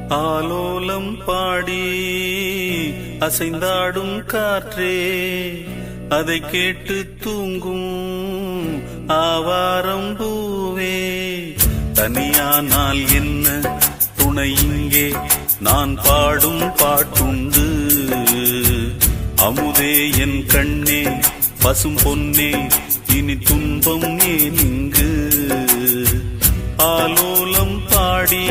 ஆலோலம் பாடி அசைந்தாடும் காற்றே, அதை கேட்டு தூங்கும் ஆவாரம் பூவே. தனியானால் என்ன துணை இங்கே, நான் பாடும் பாட்டுண்டு. அமுதே என் கண்ணே, பசும் பொன்னே, இனி துன்பம் ஏன் இங்கு. ஆலோலம் பாடி